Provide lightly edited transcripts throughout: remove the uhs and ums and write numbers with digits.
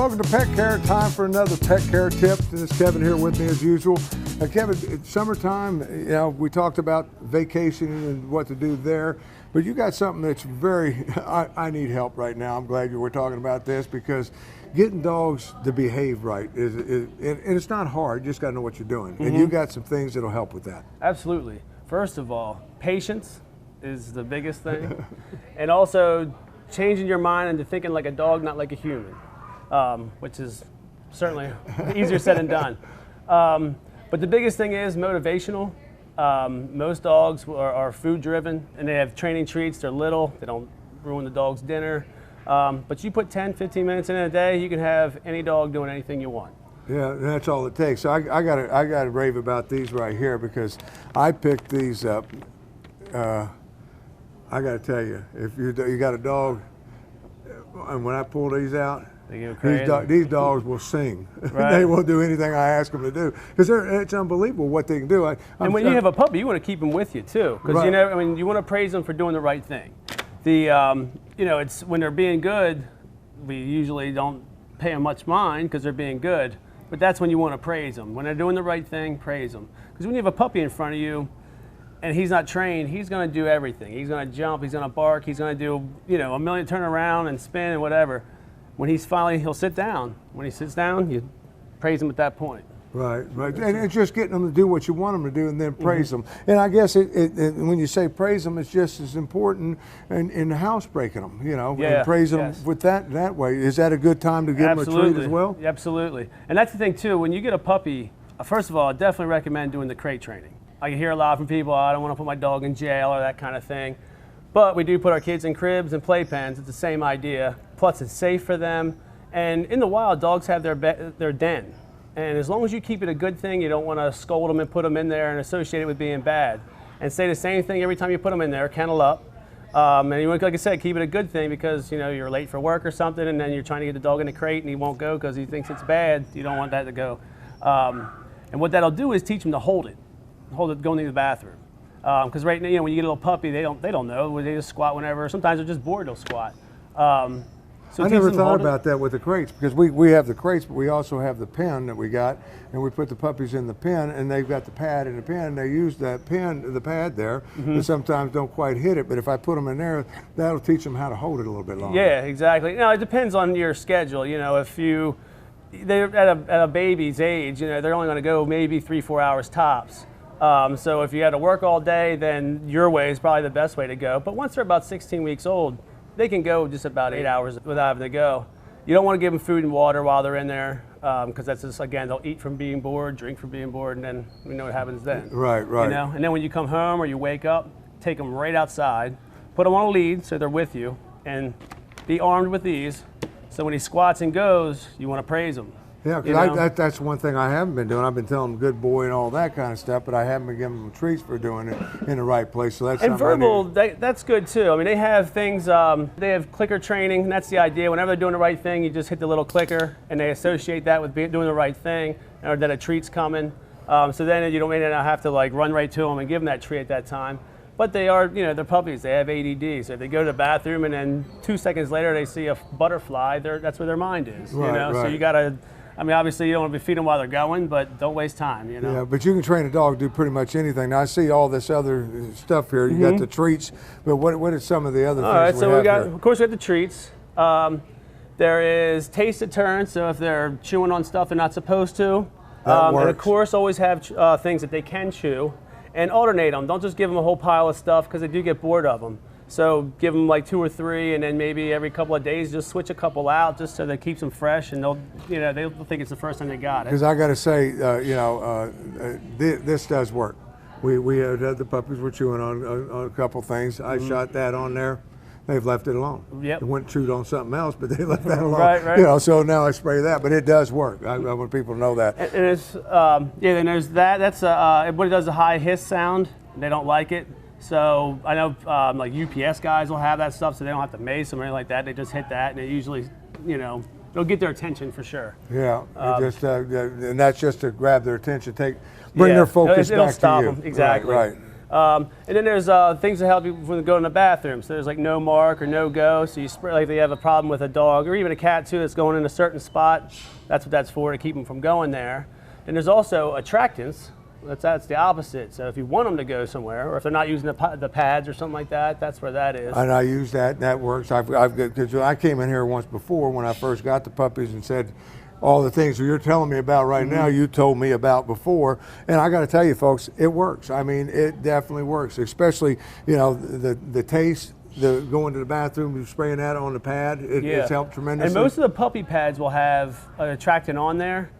welcome to Pet Care. Time for another Pet Care Tip. This is Kevin here with me as usual. Kevin, it's summertime. You know, we talked about vacationing and what to do there, but you got something that's very, I need help right now. I'm glad you were talking about this because getting dogs to behave right and it's not hard. You just got to know what you're doing. And you got some things that'll help with that. Absolutely. First of all, patience is the biggest thing. And also changing your mind into thinking like a dog, not like a human, which is certainly easier said than done. But the biggest thing is motivational. Most dogs are food driven and they have training treats. They're little, they don't ruin the dog's dinner. But you put 10, 15 minutes in a day, you can have any dog doing anything you want. Yeah, that's all it takes. So I got to rave about these right here because I picked these up. I got to tell you, if you got a dog, and when I pull these out, these dogs will sing. Right. They will do anything I ask them to do because it's unbelievable what they can do. And when you have a puppy, you want to keep them with you too, because you know, I mean, you want to praise them for doing the right thing. You know, it's when they're being good, we usually don't pay them much mind because they're being good. But that's when you want to praise them. When they're doing the right thing, praise them. Because when you have a puppy in front of you, and he's not trained, he's going to do everything. He's going to jump, he's going to bark, he's going to do, you know, a million turn around and spin and whatever. When he'll sit down. When he sits down, you praise him at that point. Right. And it's just getting them to do what you want them to do and then praise them. And I guess when you say praise them, it's just as important in housebreaking them, you know, and praising them with that way. Is that a good time to give them a treat as well? Absolutely. And that's the thing too, when you get a puppy, first of all, I definitely recommend doing the crate training. I hear a lot from people, I don't want to put my dog in jail or that kind of thing. But we do put our kids in cribs and playpens. It's the same idea. Plus, it's safe for them. And in the wild, dogs have their den. And as long as you keep it a good thing, you don't want to scold them and put them in there and associate it with being bad. And say the same thing every time you put them in there, kennel up. And you want, like I said, keep it a good thing because, you know, you're late for work or something and then you're trying to get the dog in the crate and he won't go because he thinks it's bad. You don't want that to go. And what that'll do is teach them to hold it going to the bathroom. Because right now, you know, when you get a little puppy, they don't know. They just squat whenever. Sometimes they're just bored, they'll squat. So I never thought about that with the crates because we have the crates, but we also have the pen that we got, and we put the puppies in the pen, and they've got the pad in the pen. They use that pen, the pad there, and sometimes don't quite hit it. But if I put them in there, that'll teach them how to hold it a little bit longer. Yeah, exactly. Now it depends on your schedule. You know, if they're at a baby's age, you know, they're only going to go maybe 3-4 hours tops. So if you had to work all day, then your way is probably the best way to go. But once they're about 16 weeks old, they can go just about 8 hours without having to go. You don't want to give them food and water while they're in there because that's just, again, they'll eat from being bored, drink from being bored, and then we know what happens then. Right. You know? And then when you come home or you wake up, take them right outside, put them on a lead so they're with you, and be armed with these. So when he squats and goes, you want to praise him. Yeah, because that's one thing I haven't been doing. I've been telling them good boy and all that kind of stuff, but I haven't been giving them treats for doing it in the right place. So that's and verbal, that's good too. I mean, they have things. They have clicker training, and that's the idea. Whenever they're doing the right thing, you just hit the little clicker, and they associate that with doing the right thing, or that a treat's coming. So then you may not have to like run right to them and give them that treat at that time. But they are, you know, they're puppies. They have ADD. So if they go to the bathroom and then 2 seconds later they see a butterfly, that's where their mind is. Right, you know, so you gotta. I mean, obviously, you don't want to be feeding them while they're going, but don't waste time, you know? Yeah, but you can train a dog to do pretty much anything. Now, I see all this other stuff here. You got the treats, but what are some of the other things all right, so we got, here? Of course, we got the treats. There is taste of turn, so if they're chewing on stuff they're not supposed to. And, of course, always have things that they can chew. And alternate them. Don't just give them a whole pile of stuff because they do get bored of them. So give them like 2 or 3, and then maybe every couple of days just switch a couple out, just so that keeps them fresh, and they'll think it's the first time they got it. Because I got to say, this does work. We had the puppies were chewing on a couple things. I shot that on there. They've left it alone. Yep. They went and chewed on something else, but they left that alone. Right. You know, so now I spray that, but it does work. I want people to know that. And it's then there's that. That's everybody does a high hiss sound. They don't like it. So I know like UPS guys will have that stuff, so they don't have to mace them or anything like that. They just hit that, and it usually, you know, it'll get their attention for sure. Yeah, and that's just to grab their attention, bring their focus it'll back stop to you. Them. Exactly. Right. And then there's things that help you when you go in the bathroom. So there's like no mark or no go. So you spray, like they have a problem with a dog or even a cat too that's going in a certain spot. That's what that's for, to keep them from going there. And there's also attractants. That's the opposite. So if you want them to go somewhere, or if they're not using the pads or something like that, that's where that is. And I use that, and that works. Because I came in here once before when I first got the puppies and said, all the things you're telling me about right now, you told me about before. And I got to tell you, folks, it works. I mean, it definitely works, especially, you know, the taste. Going to the bathroom, you're spraying that on the pad, it's helped tremendously. And most of the puppy pads will have an attractant on there.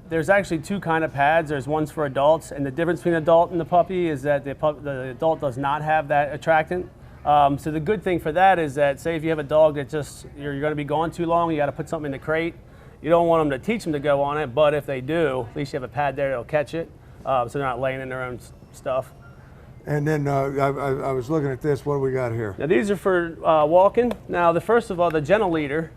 There's actually two kind of pads. There's ones for adults, and the difference between the adult and the puppy is that the adult does not have that attractant. So the good thing for that is that, say if you have a dog that just, you're going to be gone too long, you got to put something in the crate. You don't want them to teach them to go on it, but if they do, at least you have a pad there that'll catch it, so they're not laying in their own stuff. And then I was looking at this. What do we got here? Now these are for walking. Now, first of all, the gentle leader,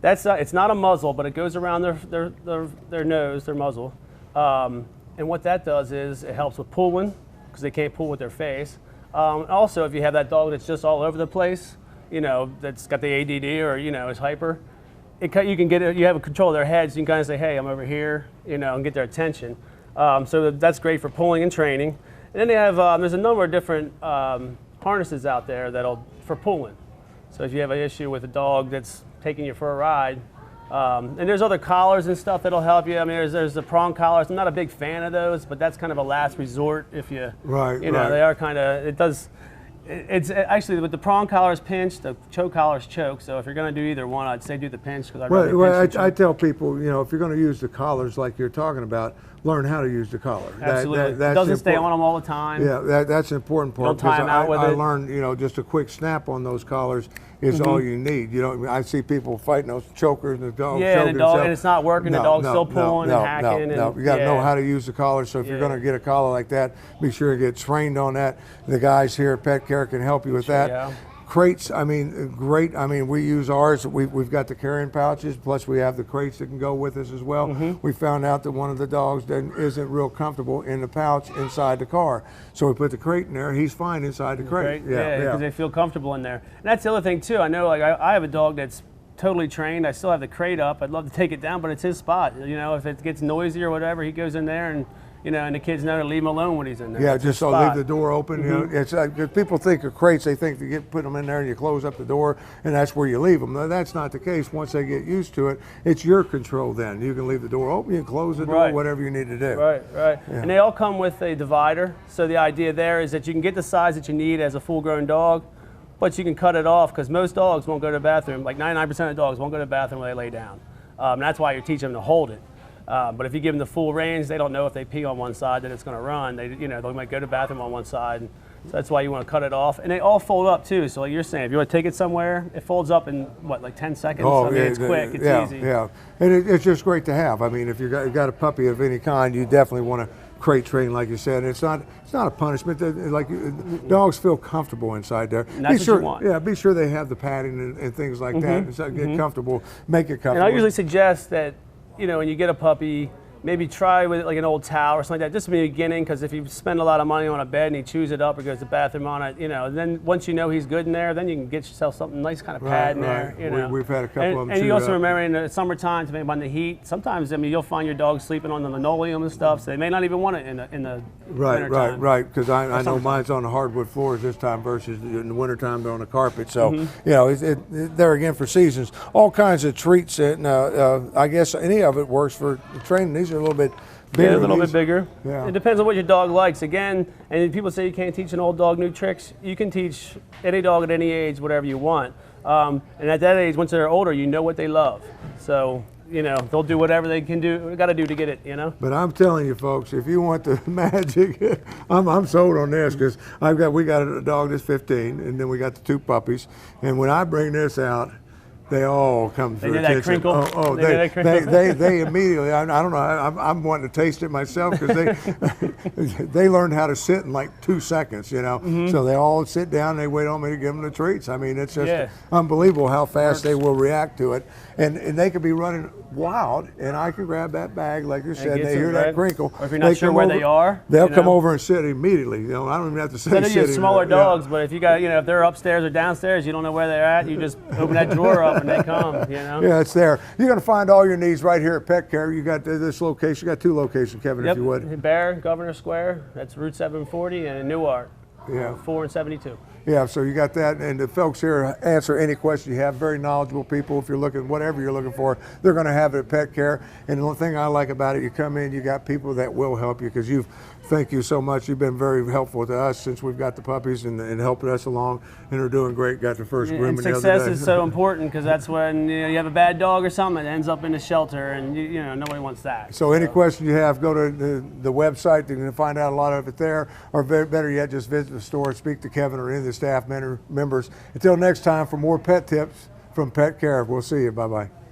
it's not a muzzle, but it goes around their nose, their muzzle. And what that does is it helps with pulling, because they can't pull with their face. Also, if you have that dog that's just all over the place, you know, that's got the ADD or, you know, is hyper, you can get it, you have control of their heads. You can kind of say, hey, I'm over here, you know, and get their attention. So that's great for pulling and training. And then they have, there's a number of different harnesses out there for pulling. So if you have an issue with a dog that's taking you for a ride, and there's other collars and stuff that'll help you. I mean, there's the prong collars. I'm not a big fan of those, but that's kind of a last resort if you, they are kind of, it's actually with the prong collars pinch, the choke collars choke. So if you're going to do either one, I'd say do the pinch, because I'd rather pinch. I tell people, you know, if you're going to use the collars like you're talking about, learn how to use the collar. Absolutely. It doesn't stay on them all the time. Yeah, that's an important part. Don't tie them out with it. I learned, you know, just a quick snap on those collars is all you need. You know, I see people fighting those chokers and the dog choking and it's not working. The dog's still pulling and hacking. No, you got to know how to use the collar. So if you're going to get a collar like that, be sure to get trained on that. The guys here at Pet Care can help you with that. Yeah. Crates, I mean, great. I mean, we use ours. We've got the carrying pouches, plus we have the crates that can go with us as well. We found out that one of the dogs isn't real comfortable in the pouch inside the car. So we put the crate in there. He's fine inside the crate. Yeah, because they feel comfortable in there. And that's the other thing, too. I know, like, I have a dog that's totally trained. I still have the crate up. I'd love to take it down, but it's his spot. You know, if it gets noisy or whatever, he goes in there and, you know, and the kids know to leave him alone when he's in there. Yeah, just so leave the door open. You know, it's like, people think of crates, they think you put them in there and you close up the door and that's where you leave them. No, that's not the case. Once they get used to it, it's your control then. You can leave the door open, you can close the door, whatever you need to do. Right. Yeah. And they all come with a divider. So the idea there is that you can get the size that you need as a full-grown dog, but you can cut it off, because most dogs won't go to the bathroom. Like 99% of dogs won't go to the bathroom when they lay down. And that's why you're teaching them to hold it. But if you give them the full range, they don't know if they pee on one side that it's going to run. They might go to the bathroom on one side. So that's why you want to cut it off. And they all fold up too. So like you're saying, if you want to take it somewhere, it folds up in like 10 seconds. Oh, I mean, it's quick, it's easy. Yeah, and it's just great to have. I mean, if you've got a puppy of any kind, you definitely want to crate train, like you said. It's not a punishment. Like, dogs feel comfortable inside there. And that's what you want. Yeah, be sure they have the padding and things like that. So get comfortable, make it comfortable. And I usually suggest that, you know, when you get a puppy, maybe try with like an old towel or something like that, just in the beginning, because if you spend a lot of money on a bed and he chews it up or goes to the bathroom on it, you know, then once you know he's good in there, then you can get yourself something nice kind of pad in there. You know. We've had a couple of them. And you also remember in the summertime, depending on the heat, sometimes, I mean, you'll find your dog sleeping on the linoleum and stuff, so they may not even want it in the wintertime. Right, because I know mine's on the hardwood floors this time versus in the wintertime they're on the carpet. So, you know, there again for seasons, all kinds of treats. And I guess any of it works for training. These are a little bit bigger. Yeah, a little bit bigger. Yeah. It depends on what your dog likes. Again, and people say you can't teach an old dog new tricks. You can teach any dog at any age whatever you want. And at that age, once they're older, you know what they love. So, you know, they'll do whatever they can do, got to do to get it, you know. But I'm telling you, folks, if you want the magic, I'm sold on this, because we got a dog that's 15, and then we got the two puppies. And when I bring this out, they all come through. They did that crinkle. Oh, they immediately. I don't know. I'm wanting to taste it myself because they learned how to sit in like 2 seconds. So they all sit down. And they wait on me to give them the treats. I mean, it's just unbelievable how fast they will react to it, and they could be running wild, and I can grab that bag like you said. They hear that crinkle. Or if you're not sure where they are, they'll come over and sit immediately. I don't even have to say. I know you have smaller dogs, but if you got, if they're upstairs or downstairs, you don't know where they're at. You just open that drawer up and they come. Yeah, it's there. You're going to find all your needs right here at Pet Care. You got this location. You got 2 locations, Kevin, if you would. Bear, Governor Square. That's Route 740, and Newark. 4 and 72. Yeah, so you got that, and the folks here answer any question you have. Very knowledgeable people. If you're looking, whatever you're looking for, they're going to have it at Pet Care. And the one thing I like about it, you come in, you got people that will help you because thank you so much. You've been very helpful to us since we've got the puppies and helping us along, and they're doing great. Got the first grooming the other day. And success is so important because that's when you have a bad dog or something that ends up in the shelter, and nobody wants that. So any question you have, go to the website. You can find out a lot of it there, or better yet, just visit the store, speak to Kevin or any of the staff members. Until next time, for more pet tips from Pet Care. We'll see you. Bye-bye.